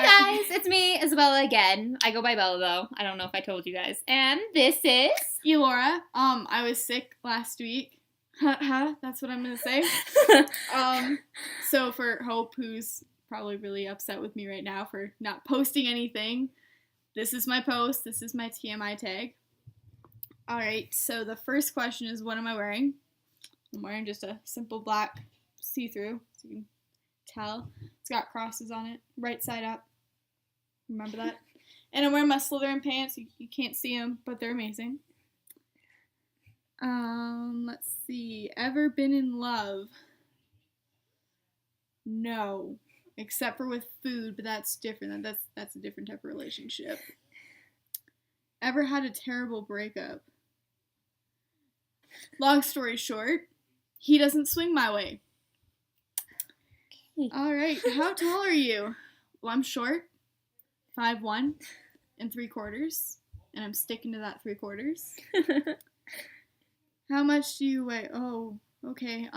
Hi guys, it's me, Isabella again. I go by Bella though. I don't know if I told you guys. And this is Elora. I was sick last week. That's what I'm gonna say. So for Hope, who's probably really upset with me right now for not posting anything, this is my post. This is my TMI tag. Alright, so the first question is, what am I wearing? I'm wearing just a simple black see-through, so you can tell. It's got crosses on it, right side up. Remember that? And I'm wearing my Slytherin pants. You can't see them, but they're amazing. Let's see. Ever been in love? No. Except for with food, but that's different. That's a different type of relationship. Ever had a terrible breakup? Long story short, he doesn't swing my way. Alright, how tall are you? Well, I'm short. 5'1" and 3/4, and I'm sticking to that 3/4. How much do you weigh? Oh, okay.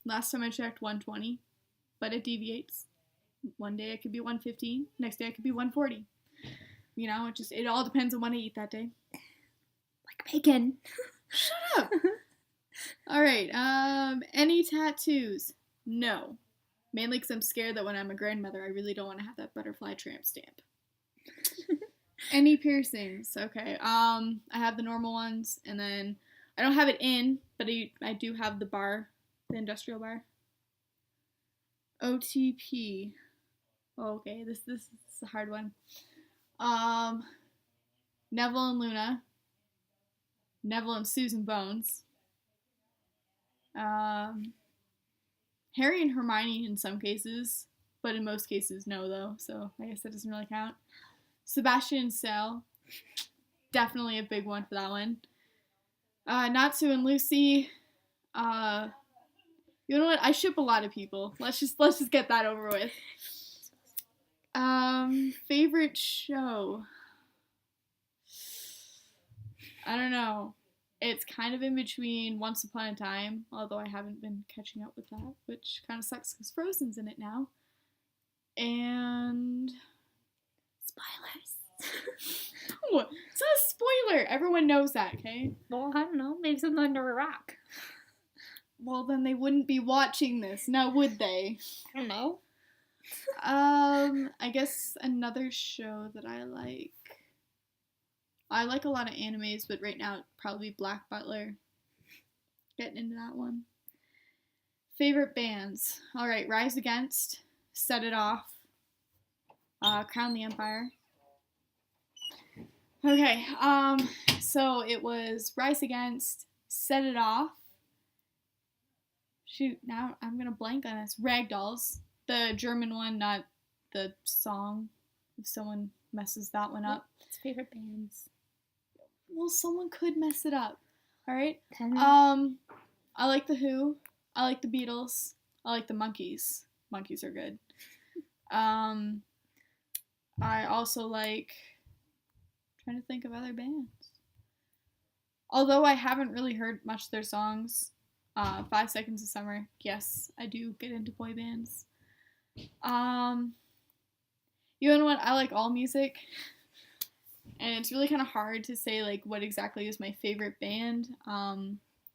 Last time I checked, 120, but it deviates. One day I could be 115, next day I could be 140. You know, it all depends on what I eat that day. like bacon. Shut up. All right. Any tattoos? No. Mainly because I'm scared that when I'm a grandmother, I really don't want to have that butterfly tramp stamp. Any piercings? Okay. I have the normal ones, and then I don't have it in, but I do have the bar, the industrial bar. OTP. Oh, okay, this is a hard one. Neville and Luna. Neville and Susan Bones. Harry and Hermione in some cases, but in most cases no though, so I guess that doesn't really count. Sebastian and Sal, definitely a big one for that one. Natsu and Lucy, you know what? I ship a lot of people. Let's just get that over with. Favorite show? I don't know. It's kind of in between Once Upon a Time, although I haven't been catching up with that, which kind of sucks because Frozen's in it now. And Spoilers. Oh, it's not a spoiler. Everyone knows that, okay? Well, I don't know. Maybe something under a rock. Well, then they wouldn't be watching this, now would they? I don't know. I guess another show that I like. I like a lot of animes, but right now it'd probably be Black Butler. Getting into that one. Favorite bands. Alright, Rise Against, Set It Off, Crown the Empire. Okay, so it was Rise Against, Set It Off. Shoot, now I'm gonna blank on this. Ragdolls. The German one, not the song. If someone messes that one up. It's favorite bands. Well, someone could mess it up. Alright? I like The Who. I like the Beatles. I like the Monkees. Monkees are good. I also like... I'm trying to think of other bands. Although I haven't really heard much of their songs. 5 Seconds of Summer. Yes, I do get into boy bands. You know what? I like all music. And it's really kind of hard to say, like, what exactly is my favorite band.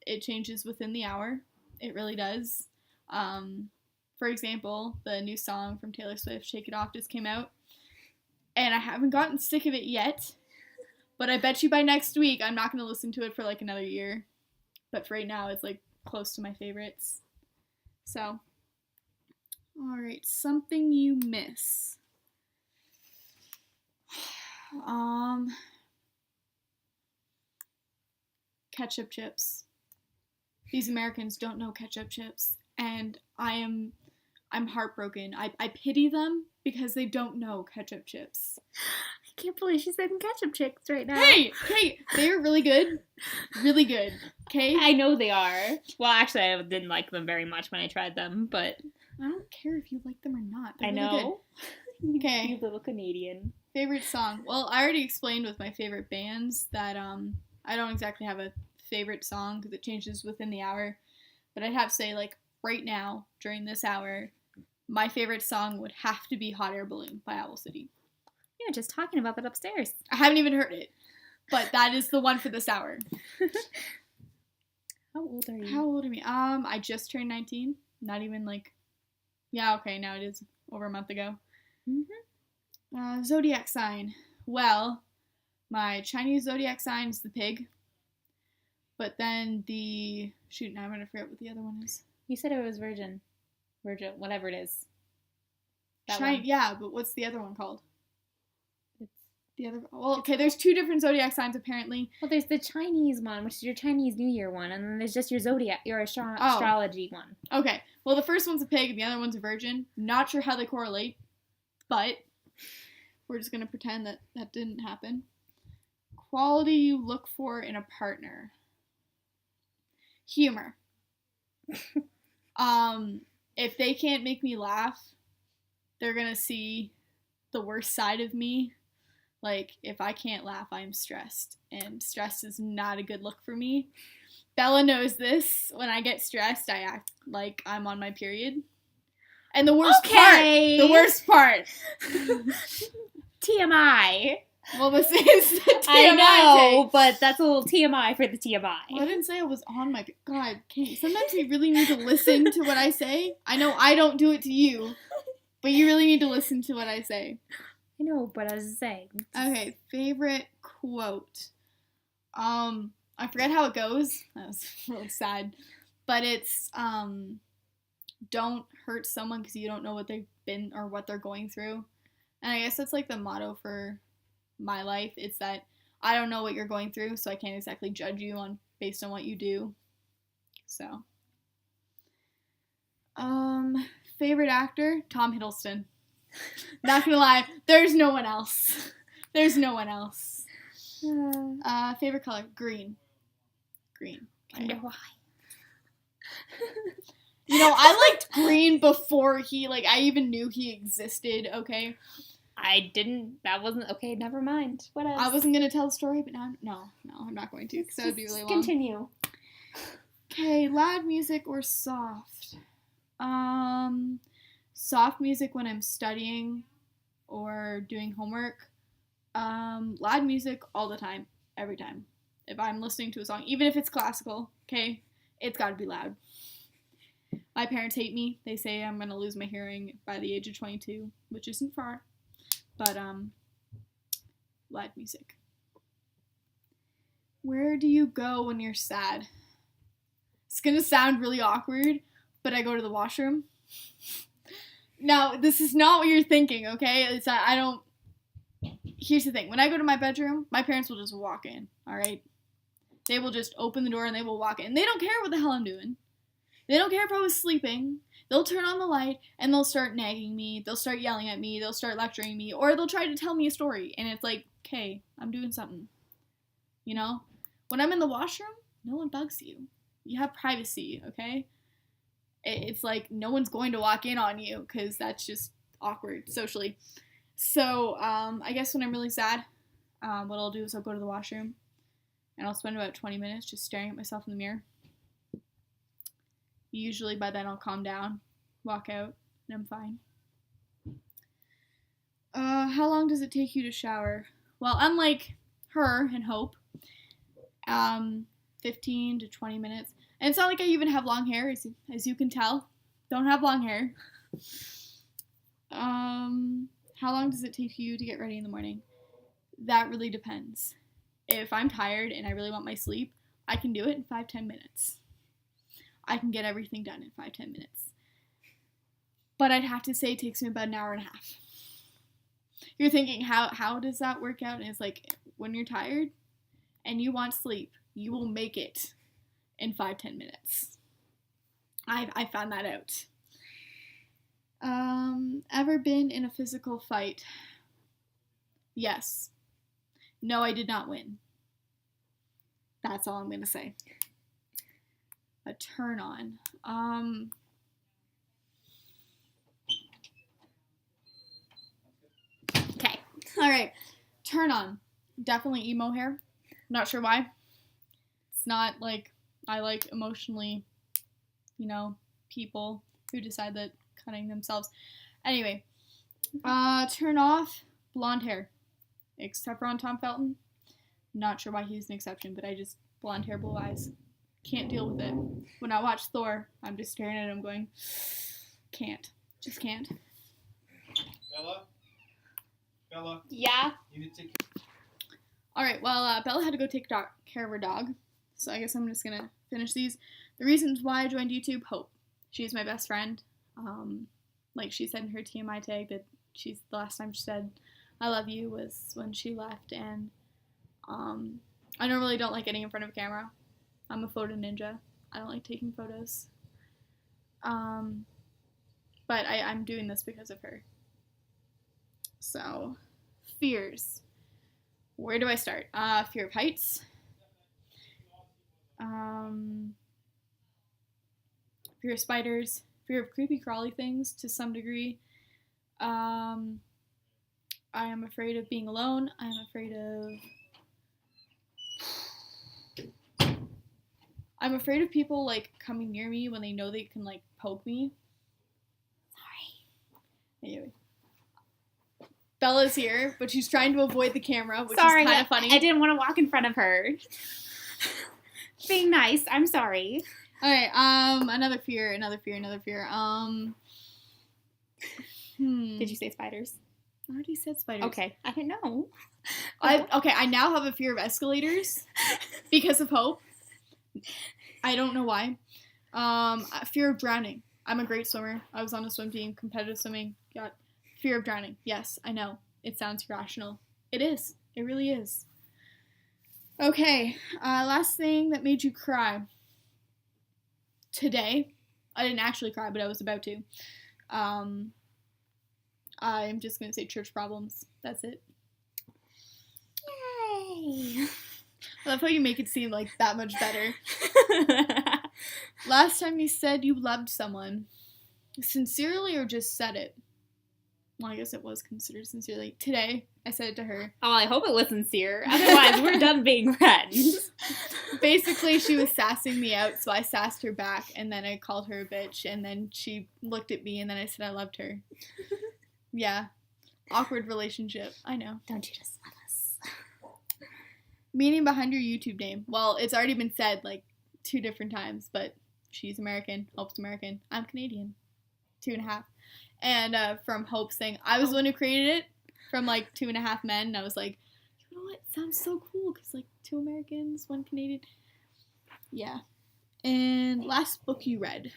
It changes within the hour. It really does. For example, the new song from Taylor Swift, Shake It Off, just came out. And I haven't gotten sick of it yet. But I bet you by next week, I'm not going to listen to it for, like, another year. But for right now, it's, like, close to my favorites. So. Alright, something you miss. Ketchup chips. These Americans don't know ketchup chips, and I'm heartbroken. I pity them because they don't know ketchup chips. I can't believe she's saying ketchup chips right now. Hey, they're really good. Really good. Okay? I know they are. Well, actually, I didn't like them very much when I tried them, but... I don't care if you like them or not. They're I really know. Good. Okay. You little Canadian. Favorite song. Well, I already explained with my favorite bands that I don't exactly have a favorite song because it changes within the hour. But I'd have to say, like, right now, during this hour, my favorite song would have to be Hot Air Balloon by Owl City. We were just talking about that upstairs. I haven't even heard it, but that is the one for this hour. How old are you? How old am I? I just turned 19. Not even like, yeah, okay, now it is over a month ago. Mm-hmm. Zodiac sign. Well, my Chinese zodiac sign is the pig. But then shoot, now I'm going to forget what the other one is. You said it was Virgin, whatever it is. That one. Yeah, but what's the other one called? It's Okay, there's two different zodiac signs apparently. Well, there's the Chinese one, which is your Chinese New Year one, and then there's just your zodiac, your astrology one. Okay, well, the first one's a pig, and the other one's a virgin. Not sure how they correlate, but we're just going to pretend that that didn't happen. Quality you look for in a partner. Humor. If they can't make me laugh, they're gonna see the worst side of me. Like, if I can't laugh, I'm stressed, and stress is not a good look for me. Bella knows this. When I get stressed, I act like I'm on my period. And the worst part, TMI. well, this is the TMI I know, take. but that's a little TMI for the TMI. Well, I didn't say I was on my... God, Kate, sometimes we really need to listen to what I say. I know I don't do it to you, but you really need to listen to what I say. I know, but I was saying. Okay, favorite quote. I forget how it goes. That was really sad. But it's, don't hurt someone because you don't know what they've been or what they're going through. And I guess that's like the motto for my life. It's that I don't know what you're going through, so I can't exactly judge you based on what you do. So, favorite actor, Tom Hiddleston. Not gonna lie, there's no one else. There's no one else. Favorite color, green. Green. Okay. Wonder why. You know, I liked green before I even knew he existed, okay? I didn't. That wasn't okay. Never mind. What else? I wasn't gonna tell the story, but now, no, I'm not going to, because that would be really long. Continue. Okay, loud music or soft? Soft music when I'm studying or doing homework. Loud music all the time, every time. If I'm listening to a song, even if it's classical, okay, it's gotta be loud. My parents hate me. They say I'm gonna lose my hearing by the age of 22, which isn't far. But, loud music. Where do you go when you're sad? It's gonna sound really awkward, but I go to the washroom. Now, this is not what you're thinking, okay? It's that I don't... Here's the thing. When I go to my bedroom, my parents will just walk in, alright? They will just open the door and they will walk in. They don't care what the hell I'm doing. They don't care if I was sleeping. They'll turn on the light and they'll start nagging me. They'll start yelling at me. They'll start lecturing me. Or they'll try to tell me a story. And it's like, okay, I'm doing something. You know? When I'm in the washroom, no one bugs you. You have privacy, okay? It's like no one's going to walk in on you because that's just awkward socially. So, I guess when I'm really sad, what I'll do is I'll go to the washroom and I'll spend about 20 minutes just staring at myself in the mirror. Usually by then I'll calm down, walk out, and I'm fine. How long does it take you to shower? Well, unlike her and Hope, 15 to 20 minutes. And it's not like I even have long hair, as you can tell. Don't have long hair. How long does it take you to get ready in the morning? That really depends. If I'm tired and I really want my sleep, I can do it in 5-10 minutes. I can get everything done in 5-10 minutes. But I'd have to say it takes me about an hour and a half. You're thinking, how does that work out? And it's like, when you're tired and you want sleep, you will make it in 5-10 minutes. I found that out. Ever been in a physical fight? Yes. No, I did not win. That's all I'm gonna say. A turn on. Okay. Alright. Turn on. Definitely emo hair. Not sure why. It's not like I like emotionally, people who decide that cutting themselves. Anyway, turn off blonde hair, except for on Tom Felton. Not sure why he's an exception, but blonde hair, blue eyes. Can't deal with it. When I watch Thor, I'm just staring at him going, can't. Just can't. Bella? Yeah? You need to take... Alright, well, Bella had to go take care of her dog, so I guess I'm just gonna finish these. The reasons why I joined YouTube, Hope. She's my best friend. Like she said in her TMI tag that the last time she said I love you was when she left, and I normally don't like getting in front of a camera. I'm a photo ninja. I don't like taking photos. But I'm doing this because of her. So, fears. Where do I start? Fear of heights. Fear of spiders. Fear of creepy crawly things to some degree. I am afraid of being alone. I am afraid of people, like, coming near me when they know they can, like, poke me. Sorry. Anyway. Bella's here, but she's trying to avoid the camera, which is kind of funny. I didn't want to walk in front of her. Being nice. I'm sorry. Alright, another fear. Did you say spiders? I already said spiders. Okay. I didn't know. I now have a fear of escalators because of Hope. I don't know why. Fear of drowning. I'm a great swimmer. I was on a swim team, competitive swimming. Got fear of drowning. Yes, I know. It sounds irrational. It is. It really is. Okay, last thing that made you cry. Today, I didn't actually cry, but I was about to. I'm just going to say church problems. That's it. Yay! I love how you make it seem like that much better. Last time you said you loved someone, sincerely or just said it? Well, I guess it was considered sincerely. Today, I said it to her. Oh, I hope it was sincere. Otherwise, we're done being friends. Basically, she was sassing me out, so I sassed her back, and then I called her a bitch, and then she looked at me, and then I said I loved her. Yeah. Awkward relationship. I know. Don't you just love us? Meaning behind your YouTube name. Well, it's already been said, like, 2 different times, but she's American. Hope's American. I'm Canadian. 2.5. And from Hope saying, I was the one who created it, from, like, 2.5 Men, and I was like, you know what? It sounds so cool, because, like, 2 Americans, 1 Canadian. Yeah. And last book you read.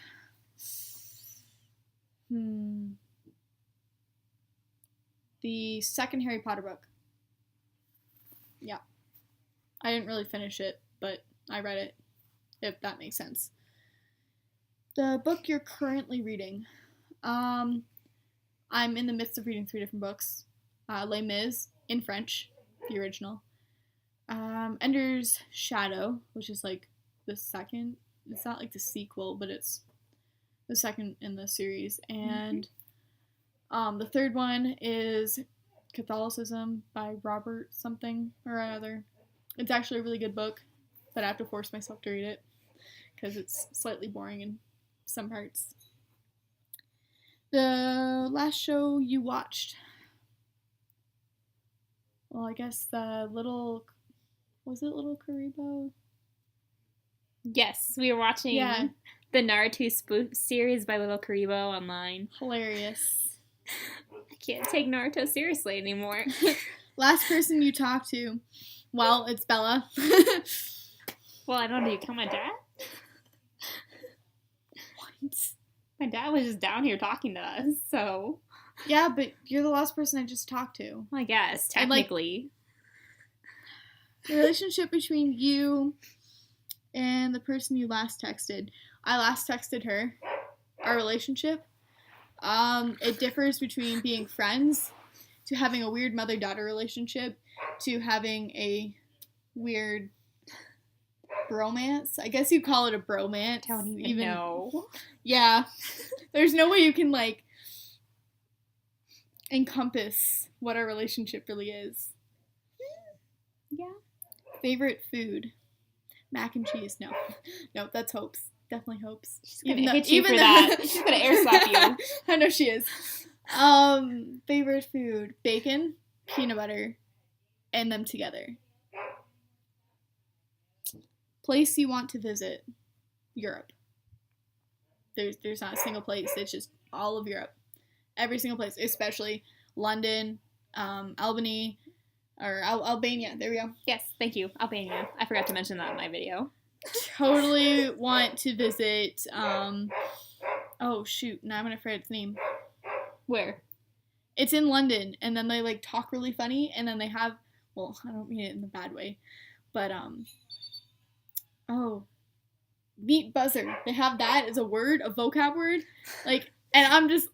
The second Harry Potter book. Yeah. I didn't really finish it, but I read it, if that makes sense. The book you're currently reading. I'm in the midst of reading 3 different books. Les Mis, in French, the original. Ender's Shadow, which is like the second. It's not like the sequel, but it's the second in the series. And the third one is Catholicism by Robert something or other. It's actually a really good book, but I have to force myself to read it because it's slightly boring in some parts. The last show you watched. Well, I guess was it Little Karibo? Yes, we were watching the Naruto spoof series by Little Karibo online. Hilarious. I can't take Naruto seriously anymore. Last person you talked to. Well, it's Bella. Well, I don't know. Do you count my dad? What? My dad was just down here talking to us, so... Yeah, but you're the last person I just talked to. I guess, technically. The relationship between you and the person you last texted. I last texted her. Our relationship. It differs between being friends to having a weird mother-daughter relationship to having a weird bromance. I guess you call it a bromance. I don't even know. Yeah. There's no way you can, like, encompass what our relationship really is. Yeah. Favorite food? Mac and cheese. No. No, that's Hope's. definitely hopes. She's gonna hit you for that. She's gonna air slap you. I know she is. Favorite food: bacon, peanut butter, and them together. Place you want to visit: Europe. There's not a single place. It's just all of Europe. Every single place, especially London, Albany, or Albania. There we go. Yes, thank you. Albania. I forgot to mention that in my video. Totally want to visit, oh shoot, now I'm gonna forget its name. Where? It's in London, and then they, like, talk really funny, and then they have, well, I don't mean it in the bad way, but, meat buzzard. They have that as a word, a vocab word, like, and I'm just,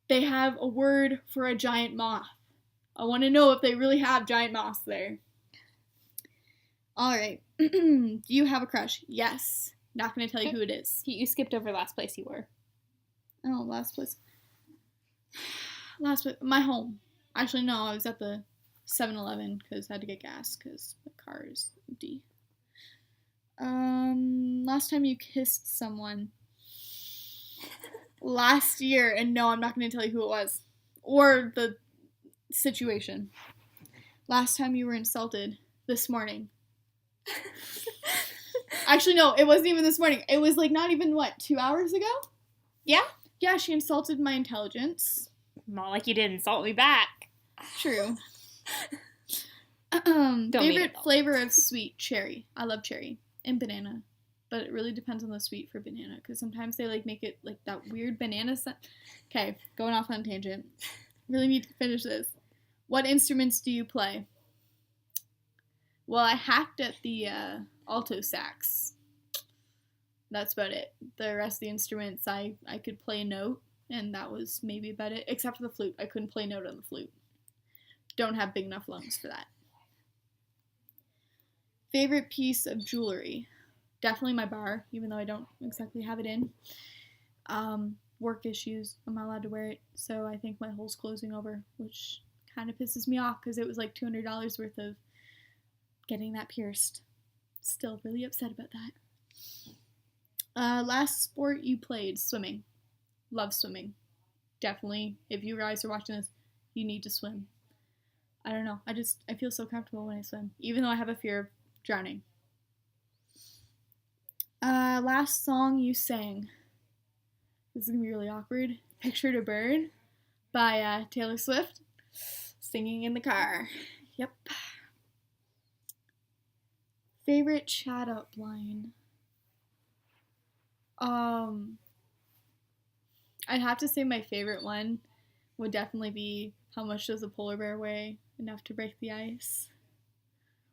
they have a word for a giant moth. I want to know if they really have giant moths there. Alright. Do you have a crush? Yes. Not going to tell you who it is. You skipped over last place you were. Oh, last place. Last place. My home. Actually, no. I was at the 7-Eleven because I had to get gas because my car is empty. Last time you kissed someone. Last year. And no, I'm not going to tell you who it was. Or the situation. Last time you were insulted. This morning. Actually, no, it wasn't even this morning. It was, like, not even, 2 hours ago? Yeah? Yeah, she insulted my intelligence. Not like you did insult me back. True. Favorite flavor of sweet? Cherry. I love cherry. And banana. But it really depends on the sweet for banana, because sometimes they, like, make it, like, that weird banana scent. Okay, going off on a tangent. Really need to finish this. What instruments do you play? Well, I hacked at the alto sax. That's about it. The rest of the instruments, I could play a note, and that was maybe about it. Except for the flute. I couldn't play a note on the flute. Don't have big enough lungs for that. Favorite piece of jewelry? Definitely my bar, even though I don't exactly have it in. Work issues. I'm not allowed to wear it, so I think my hole's closing over, which kind of pisses me off because it was like $200 worth of getting that pierced. Still really upset about that. Last sport you played? Swimming. Love swimming. Definitely, if you guys are watching this, you need to swim. I don't know. I feel so comfortable when I swim, even though I have a fear of drowning. Last song you sang. This is gonna be really awkward. Pictured a Bird by Taylor Swift. Singing in the car. Yep. Favorite chat up line? I'd have to say my favorite one would definitely be, how much does a polar bear weigh? Enough to break the ice.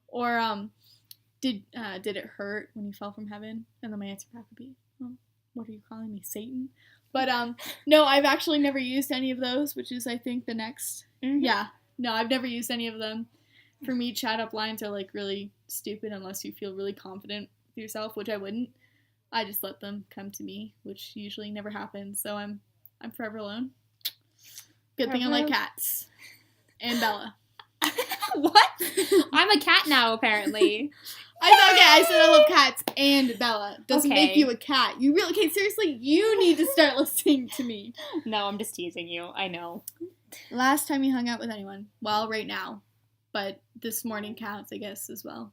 Or, did it hurt when you fell from heaven? And then my answer back would be, oh, what are you calling me, Satan? But, no, I've actually never used any of those, which is, I think, the next. Mm-hmm. Yeah. No, I've never used any of them. For me, chat up lines are, like, really stupid unless you feel really confident with yourself, which I wouldn't. I just let them come to me, which usually never happens, so I'm forever alone. Good thing I like cats. And Bella. What? I'm a cat now, apparently. I said I love cats and Bella. Doesn't make you a cat. You really, seriously, you need to start listening to me. No, I'm just teasing you. I know. Last time you hung out with anyone? Well, right now. But this morning counts, I guess, as well.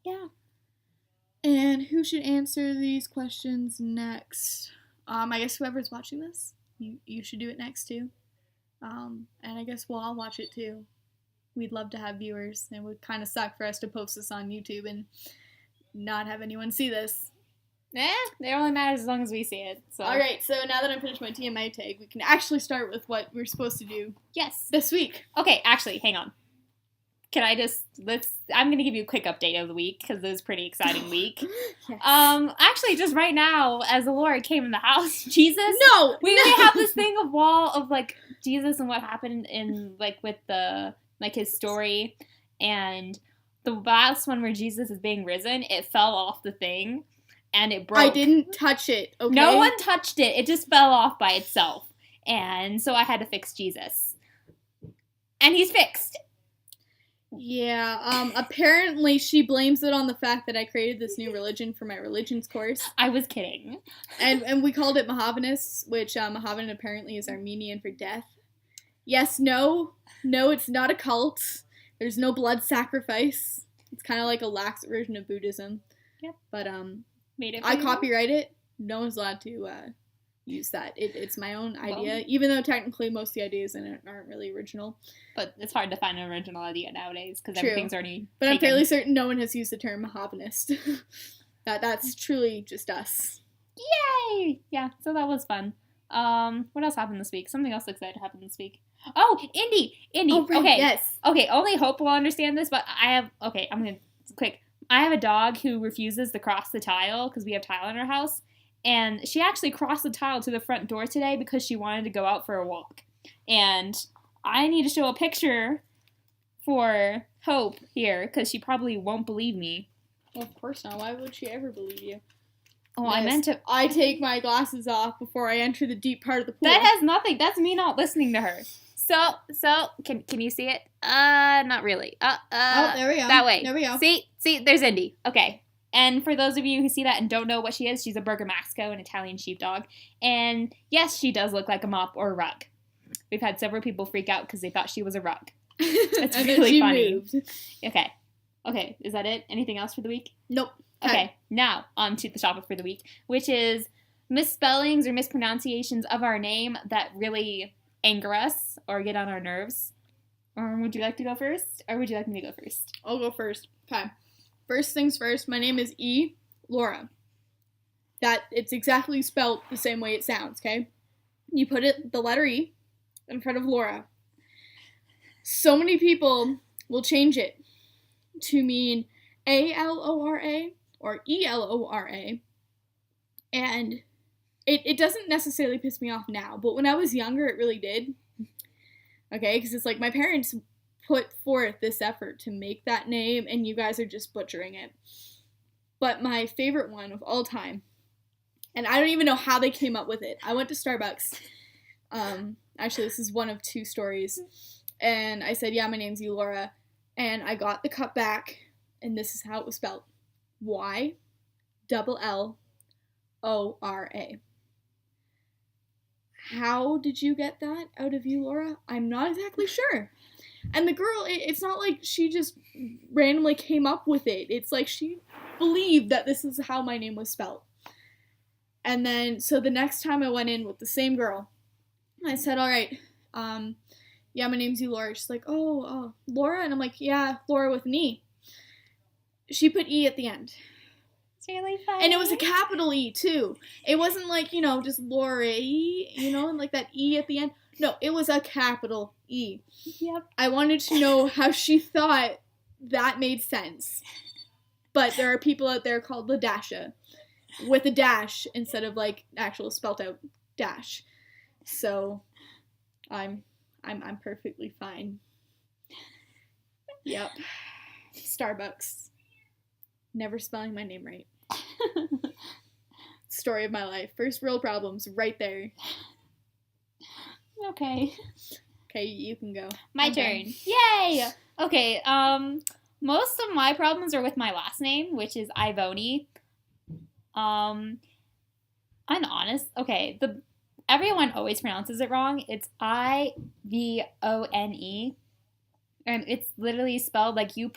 Yeah. And who should answer these questions next? I guess whoever's watching this, you should do it next too. And I guess we'll all watch it too. We'd love to have viewers. It would kind of suck for us to post this on YouTube and not have anyone see this. It only matters as long as we see it. So. Alright, so now that I'm finished my TMI tag, we can actually start with what we're supposed to do. Yes. This week. Okay, actually, hang on. Can I I'm going to give you a quick update of the week, because it was a pretty exciting week. Yes. Actually, just right now, as the Lord came in the house, Jesus. No! We have this thing of wall of, like, Jesus and what happened in, like, with the, like, his story. And the last one where Jesus is being risen, it fell off the thing, and it broke. I didn't touch it, okay? No one touched it. It just fell off by itself. And so I had to fix Jesus. And he's fixed. Yeah, apparently she blames it on the fact that I created this new religion for my religions course. I was kidding. And we called it Mohammedists, which Mohammedan apparently is Armenian for death. Yes, no, it's not a cult. There's no blood sacrifice. It's kind of like a lax version of Buddhism. Yep. But Made it. I copyright it. No one's allowed to use that. It's my own idea, even though technically most of the ideas in it aren't really original. But it's hard to find an original idea nowadays because everything's already But taken. I'm fairly certain no one has used the term Mohammedanist. That's truly just us. Yay! Yeah, so that was fun. What else happened this week? Something else exciting happened this week. Oh, Indy! Oh, right, okay. Yes. Okay, only Hope will understand this, but I'm gonna, quick. I have a dog who refuses to cross the tile because we have tile in our house. And she actually crossed the tile to the front door today because she wanted to go out for a walk. And I need to show a picture for Hope here because she probably won't believe me. Well, of course not. Why would she ever believe you? Oh, Yes. I meant to. I take my glasses off before I enter the deep part of the pool. That has nothing. That's me not listening to her. So can you see it? Not really. oh, there we go. That way. There we go. See, there's Indy. Okay. And for those of you who see that and don't know what she is, she's a Bergamasco, an Italian sheepdog. And yes, she does look like a mop or a rug. We've had several people freak out because they thought she was a rug. It's and really then she funny. moved. Okay, is that it? Anything else for the week? Nope. Okay, now on to the topic for the week, which is misspellings or mispronunciations of our name that really anger us or get on our nerves. Would you like to go first, or would you like me to go first? I'll go first. Okay. First things first, my name is E. Laura. That it's exactly spelled the same way it sounds, okay? You put the letter E in front of Laura. So many people will change it to mean A-L-O-R-A or E-L-O-R-A. And it doesn't necessarily piss me off now, but when I was younger, it really did. Okay, because it's like my parents put forth this effort to make that name, and you guys are just butchering it. But my favorite one of all time, and I don't even know how they came up with it. I went to Starbucks. Actually, this is one of two stories. And I said, yeah, my name's Laura. And I got the cup back, and this is how it was spelled. Y-L-L-O-R-A. How did you get that out of you, Laura? I'm not exactly sure. And the girl, it's not like she just randomly came up with it. It's like she believed that this is how my name was spelled. And then, so the next time I went in with the same girl, I said, all right, yeah, my name's Laura. She's like, oh, Laura? And I'm like, yeah, Laura with an E. She put E at the end. It's really funny. And it was a capital E, too. It wasn't like, just Laura E, and like that E at the end. No, it was a capital E. Yep. I wanted to know how she thought that made sense. But there are people out there called Ladasha with a dash instead of like actual spelt out dash. So I'm perfectly fine. Yep. Starbucks. Never spelling my name right. Story of my life. First real problems right there. Okay. Okay, you can go. My turn. Yay! Okay, most of my problems are with my last name, which is Ivoni. I'm honest. Okay, everyone always pronounces it wrong. It's I-V-O-N-E. And it's literally spelled like you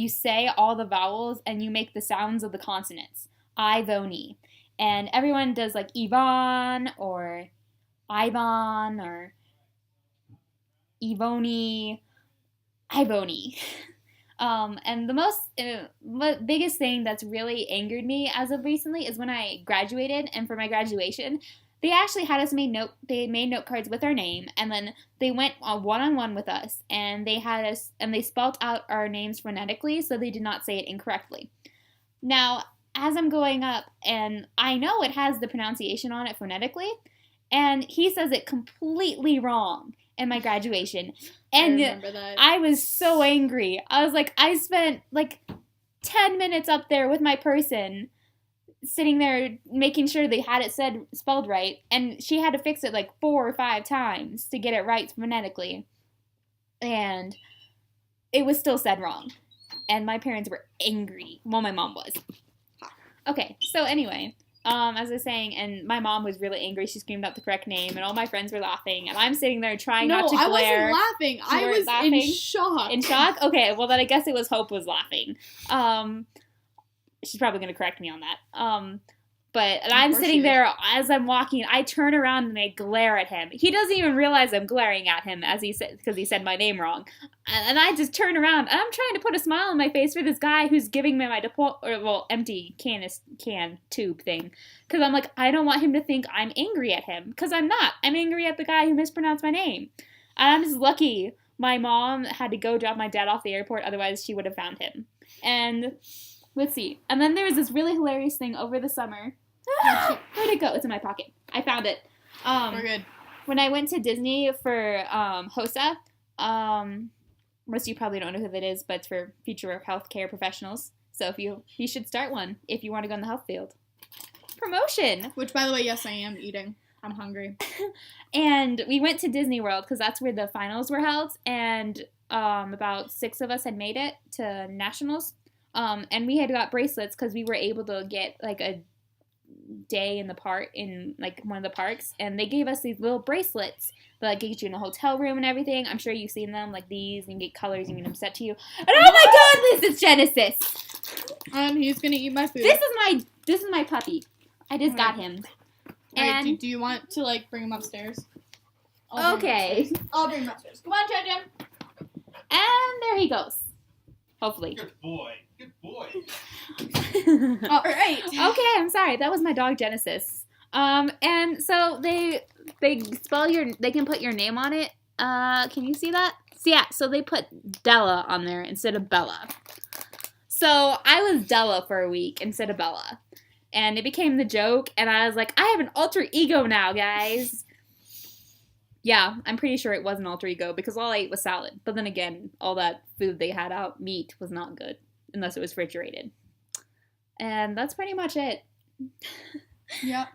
say all the vowels and you make the sounds of the consonants. Ivoni. And everyone does like Yvonne or Ivan or Ivoni. And the biggest thing that's really angered me as of recently is when I graduated, and for my graduation, they actually had us made note cards with our name, and then they went one-on-one with us, and they had us, and they spelt out our names phonetically, so they did not say it incorrectly. Now, as I'm going up, and I know it has the pronunciation on it phonetically, and he says it completely wrong in my graduation. And I remember that. I was so angry. I was like, I spent like 10 minutes up there with my person, sitting there making sure they had it spelled right, and she had to fix it like 4 or 5 times to get it right phonetically. And it was still said wrong. And my parents were angry. Well, my mom was. Okay, so anyway, as I was saying, and my mom was really angry. She screamed out the correct name, and all my friends were laughing, and I'm sitting there trying not to glare. No, I wasn't laughing. I was laughing? In shock. In shock? Okay, well then I guess it was Hope was laughing. She's probably going to correct me on that. But I'm sitting there as I'm walking. I turn around and I glare at him. He doesn't even realize I'm glaring at him as he said because he said my name wrong. And I just turn around and I'm trying to put a smile on my face for this guy who's giving me my empty can tube thing. Because I'm like, I don't want him to think I'm angry at him. Because I'm not. I'm angry at the guy who mispronounced my name. And I'm just lucky my mom had to go drop my dad off the airport. Otherwise, she would have found him. And let's see. And then there was this really hilarious thing over the summer. Where'd it go? It's in my pocket. I found it. We're good. When I went to Disney for HOSA, most of you probably don't know who that is, but it's for future healthcare professionals. So if you should start one if you want to go in the health field. Promotion. Which, by the way, yes, I am eating. I'm hungry. And we went to Disney World because that's where the finals were held, and about 6 of us had made it to nationals. And we had got bracelets because we were able to get like a day in the park in like one of the parks, and they gave us these little bracelets that get you in a hotel room and everything. I'm sure you've seen them, like these, and you get colors and get them set to you. And oh my goodness, it's Genesis. He's gonna eat my food. This is my puppy. I just got him. And right, do you want to like bring him upstairs? Okay. I'll bring him upstairs. Come on, Jim. And there he goes. Hopefully. Good boy. Good boy. All right. Okay, I'm sorry. That was my dog Genesis. And so they can put your name on it. Can you see that? So yeah, so they put Della on there instead of Bella. So I was Della for a week instead of Bella. And it became the joke, and I was like, I have an alter ego now, guys. Yeah, I'm pretty sure it was an alter ego because all I ate was salad. But then again, all that food they had out, meat, was not good unless it was refrigerated. And that's pretty much it. Yep.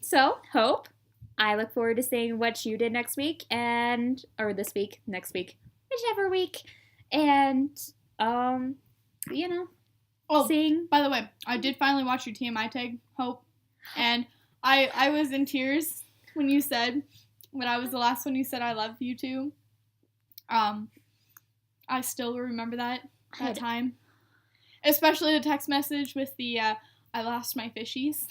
So, Hope, I look forward to seeing what you did next week or this week, next week, whichever week. And, seeing. By the way, I did finally watch your TMI tag, Hope. And I was in tears when you said, when I was the last one you said I love you too. I still remember that time. Especially the text message with the, I lost my fishies.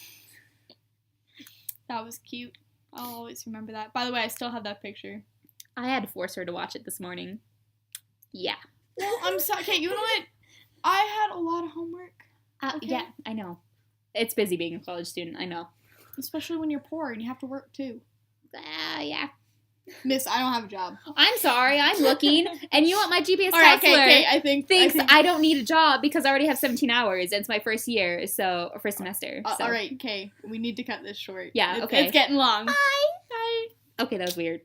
That was cute. I'll always remember that. By the way, I still have that picture. I had to force her to watch it this morning. Yeah. Well, I'm sorry. Okay, you know what? I had a lot of homework. Okay? Yeah, I know. It's busy being a college student, I know. Especially when you're poor and you have to work too. Yeah. Miss, I don't have a job. I'm sorry, I'm looking. And you want my GPS counselor okay, I think I don't need a job because I already have 17 hours and it's my first year, first semester. So. All right, okay. We need to cut this short. Yeah, okay. It's getting long. Bye. Okay, that was weird.